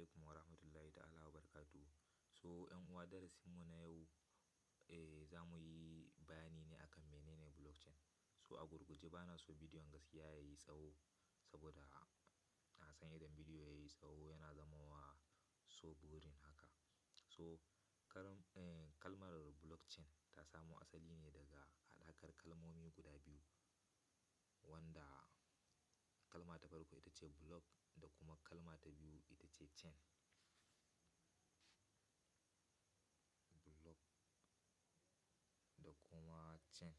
alaikum wa rahmatullahi ta'ala wa barakatuhu. So, 'yan uwa darasinmu na yau, za mu yi bayani ne akan menene blockchain. So a gurguje bana so bidiyon gaskiya yayi tsawo saboda na san idan bidiyo yayi tsawo yana zamawa so boring haka. So, kalmar blockchain ta samo asali ne daga haɗakar kalmomi guda biyu, wanda kalma ta farko ita ce block da kuma kalma ta biyu ita ce chain. Block da kuma chain.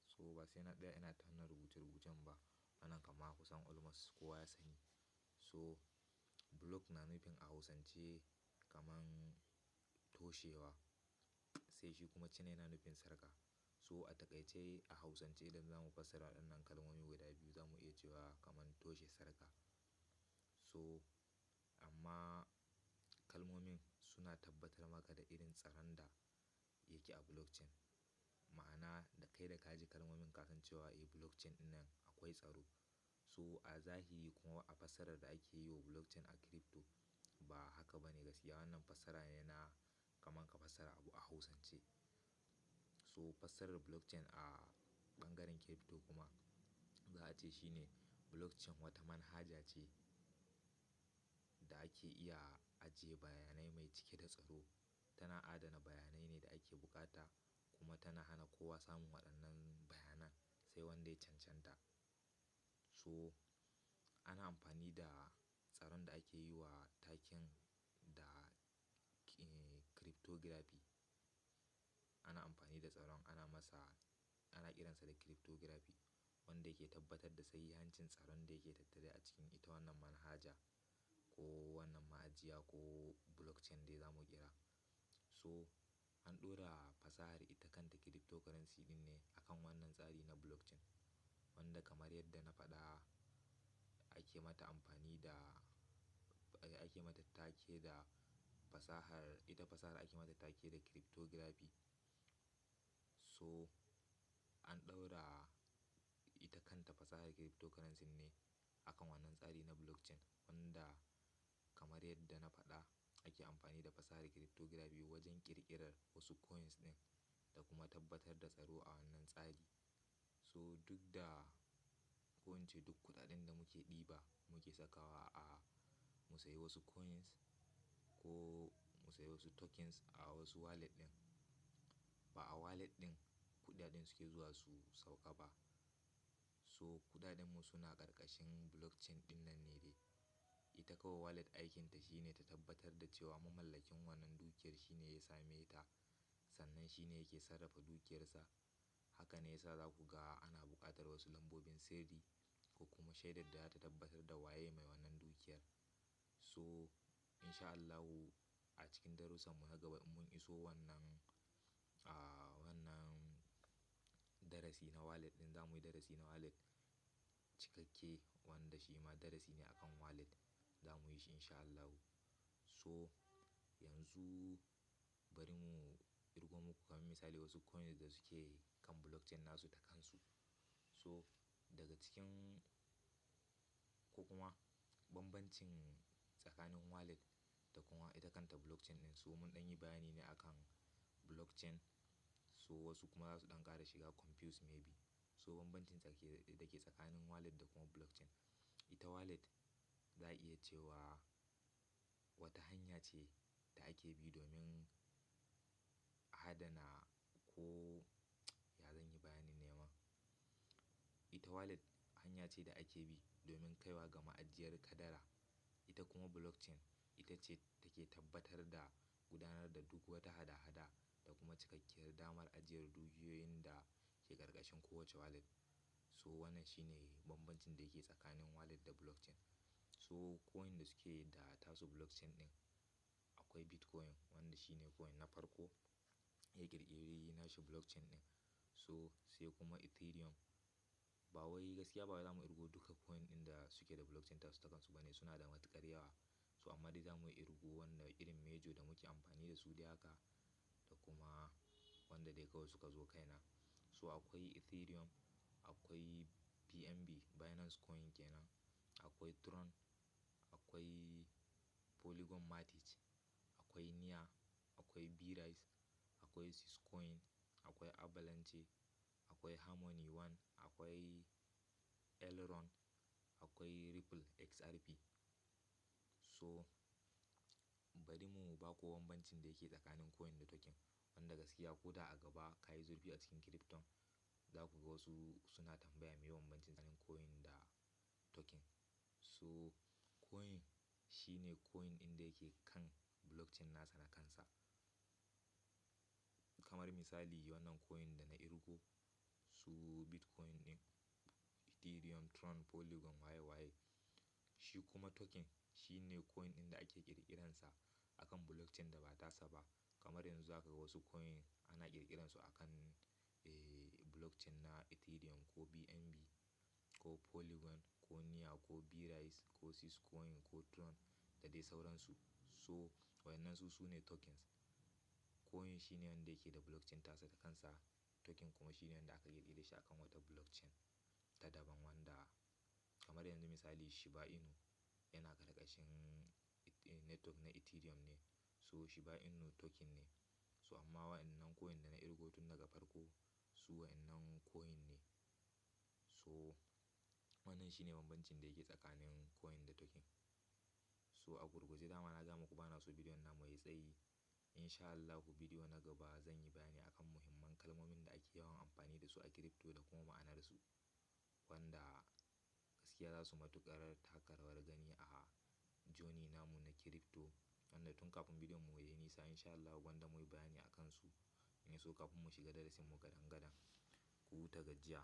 So ba sai na tsaya ina ta wannan rubuce-rubucen ba, wannan kama kusan almost kowa ya sani. So block na nufin a hausance kaman toshewa, sai shi kuma chain yana nufin sarƙa. So a taƙaice a hausance idan zamu fassara waɗannan kalmomi guda biyu zamu iya cewa kaman toshe sarƙa. So amma kalmomin suna tabbatar maka da irin tsaron da yake a blockchain. Ma'ana da kai da ka ji kalmomin ka san cewa blockchain ɗinnan akwai tsaro. So a zahiri kuma a fassarar da ake yi wa blockchain a crypto ba haka ba ne gaskiya. Wannan fassara ne na kaman ka fassara abu a hausance. So fassarar blockchain a ɓangaren crypto kuma za a ce shine blockchain wata manhaja ce da ake iya ajiye bayanai mai cike da tsaro. Tana adana bayanai ne da ake buƙata kuma tana hana kowa samun waɗannan bayanan sai wanda ya cancanta. So ana amfani da tsaron da ake yi wa taken da cryptography. Ana amfani da tsaron ana kiransa da cryptography, wanda yake tabbatar da sahihancin tsaron da yake tattare a cikin ita wannan manhaja ko wannan ma'ajiya ko blockchain dai zamu kira. So an ɗora fasahar ita kanta cryptocurrency ɗin ne akan wannan tsari na blockchain, wanda kamar yadda na faɗa ake mata take da fasahar, ita fasahar ake mata take da cryptography. So an ɗaura ita kanta fasahar cryptocurrency ne akan wannan tsari na blockchain, wanda kamar yadda na faɗa ake amfani da fasahar cryptography wajen ƙirƙirar wasu coins ɗin da kuma tabbatar da tsaro a wannan tsari. So duk da ko in ce duk kuɗaɗen da muke ɗiba muke sakawa a mu sayi wasu coins ko mu sayi wasu tokens a wasu wallet ɗin, ba a wallet ɗin kuɗaɗen suke zuwa su sauka ba. So kuɗaɗen mu suna ƙarƙashin blockchain ɗinnan ne dai. Ita kawai wallet aikinta shine ta tabbatar da cewa mamallakin wannan dukiyar shine ya same ta, sannan shine yake sarrafa dukiyarsa. Haka ne yasa za ku ga ana buƙatar wasu lambobin sirri ko kuma shaidar da za ta tabbatar da waye mai wannan dukiyar. So in sha Allahu a cikin darussanmu na gaba in mun iso wannan darasi na wallet ɗin, za mu yi darasi na wallet cikakke wanda shi ma darasi ne akan wallet za mu yi shi in sha Allahu. So yanzu bari mu irgo muku kamar misali wasu coins da suke kan blockchain nasu ta kansu. So daga cikin ko kuma bambancin tsakanin wallet da kuma ita kanta blockchain ɗin. So mun ɗan yi bayani ne akan blockchain, so wasu kuma za su ɗan ƙara shiga confuse maybe. So bambancin da ke tsakanin wallet da kuma blockchain. Ita wallet za a iya cewa wata hanya ce da ake bi domin adana ko ya zan yi bayanin ne ma. Ita wallet hanya ce da ake bi domin kaiwa ga ma'ajiyar kadara. Ita kuma blockchain ita ce take tabbatar da gudanar da duk wata hada-hada da kuma cikakkiyar damar ajiyar dukiyoyin da ke ƙarƙashin kowace wallet. So wannan shine bambancin da yake tsakanin wallet da blockchain. So coin da suke da tasu blockchain ɗin akwai Bitcoin, wanda shine coin na farko ya ƙirƙiri nashi blockchain ɗin. So sai kuma Ethereum. Ba wai gaskiya ba wai za mu irgo duka coin ɗin da suke da blockchain tasu ta kansu ba ne, suna da matuƙar yawa. So amma dai za mu irgo wanda irin major da muke amfani da su dai haka da kuma wanda dai kawai suka zo kaina. So akwai Ethereum, akwai BNB, Binance Coin kenan, akwai Tron, akwai Polygon Matic, akwai Nia, akwai B-Rise, akwai Syscoin, akwai Avalanche, akwai Harmony One, akwai Elrond, akwai Ripple XRP. So bari mu ba ku bambancin da yake tsakanin coin da token, wanda gaskiya ko da a gaba ka yi zurfi a cikin crypto za ku ga wasu suna tambaya me bambancin tsakanin coin da token. So coin shine coin inda yake kan blockchain nasa na kansa. Kamar misali wannan coin da na irgo su Bitcoin ɗin, Ethereum, Tron, Polygon, waye waye. Shi kuma token shine coin ɗin da ake ƙirƙiransa akan blockchain da ba tasa ba. Kamar yanzu za ka ga wasu coin ana ƙirƙiransu akan blockchain na Ethereum ko BNB ko Polygon ko Nia ko B-Rise ko Syscoin ko Tron da dai sauransu. So wayannan su ne tokens. Coin shine wanda yake da blockchain tasa da kansa, token kuma shine wanda aka ƙirƙire shi akan wata blockchain ta daban wanda kamar yanzu misali Shiba Inu yana ƙarƙashin network na Ethereum ne. So Shiba Inu token ne. So amma wayannan coin da na irgo tun daga farko su wayannan coin ne. So wannan shine bambancin da yake tsakanin coin da token. So a gurguje dama na gaya muku bana so bidiyon namu yayi tsayi. In sha Allahu bidiyo na gaba zan yi bayani akan muhimman kalmomin da ake yawan amfani da su a crypto da kuma ma'anarsu, wanda gaskiya za su matuƙar taka rawar gani a journey namu na crypto. Wanda tun kafin bidiyon mu yayi nisa in sha Allahu gwanda muyi bayani akan su in ya so kafin mu shiga darasin mu gadan gadan. Ku huta gajiya.